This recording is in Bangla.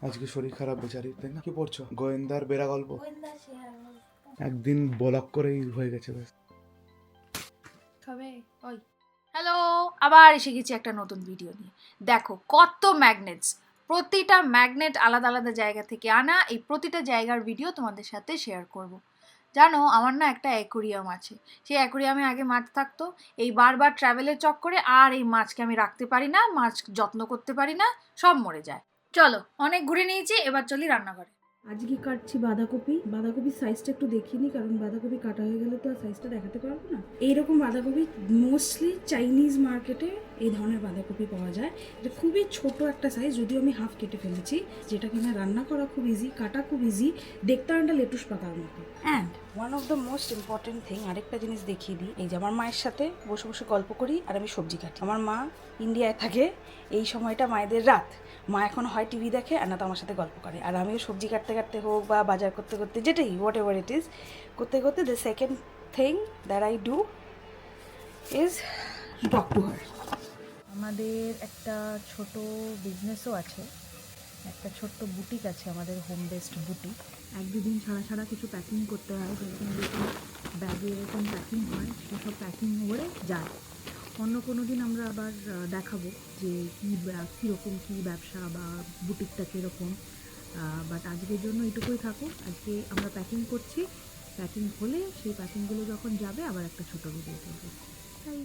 আজকে শরীর খারাপ বেচারি, তাই না? কি পড়ছো? গোয়েন্দার বেড়া গল্প। একদিন ব্লক করেই হয়ে গেছে ব্যাস। হ্যালো, আবার এসে গেছি একটা নতুন ভিডিও নিয়ে। দেখো কত ম্যাগনেটস, প্রতিটা ম্যাগনেট আলাদা আলাদা জায়গা থেকে আনা। এই প্রতিটা জায়গার ভিডিও তোমাদের সাথে শেয়ার করব। জানো আমার না একটা অ্যাকোরিয়াম আছে, সেই অ্যাকোরিয়ামে আগে মাছ থাকতো। এই বারবার ট্রাভেলের চক্করে আর এই মাছকে আমি রাখতে পারি না, মাছ যত্ন করতে পারি না, সব মরে যায়। চলো অনেক ঘুরে নিয়েছি, এবার চলি রান্নাঘরে। আজকে কাটছি বাঁধাকপির সাইজটা একটু দেখিনি, কারণ বাঁধাকপি কাটা হয়ে গেলে তো আর সাইজটা দেখাতে পারবো না। এইরকম বাঁধাকপি মোস্টলি চাইনিজ মার্কেটে এই ধরনের বাঁধাকপি পাওয়া যায়। এটা খুবই ছোট একটা সাইজ, যদিও আমি হাফ কেটে ফেলেছি, যেটা কিনা রান্না করা খুব ইজি, কাটা খুব ইজি, দেখতে একটা লেটুস পাতার মতো। And one of the most important thing, আরেকটা জিনিস দেখিয়ে দিই। এই যে আমার মায়ের সাথে বসে বসে গল্প করি আর আমি সবজি কাটি। আমার মা ইন্ডিয়ায় থাকে, এই সময়টা মায়েদের রাত। মা এখন হয় টিভি দেখে আর না তো আমার সাথে গল্প করে, আর আমিও সবজি কাটতে কাটতে হোক বা বাজার করতে করতে, যেটাই হোয়াট এভার ইট ইজ, করতে করতে the second thing that I do is talk to her. আমাদের একটা ছোট বিজনেসও আছে, একটা ছোট্ট বুটিক আছে আমাদের, হোম বেসড বুটিক। এক দুদিন ছাড়া ছাড়া কিছু প্যাকিং করতে হয়, যেরকম যেরকম ব্যাগে এরকম প্যাকিং হয়, সেসব প্যাকিং করে যায়। অন্য কোনো দিন আমরা আবার দেখাবো যে কীরকম কী ব্যবসা বা বুটিকটা কীরকম। বাট আজকের জন্য এটুকুই থাকুক। আজকে আমরা প্যাকিং করছি, প্যাকিং হলে সেই প্যাকিংগুলো যখন যাবে আবার একটা ছোটো ভিডিও করবো। তাই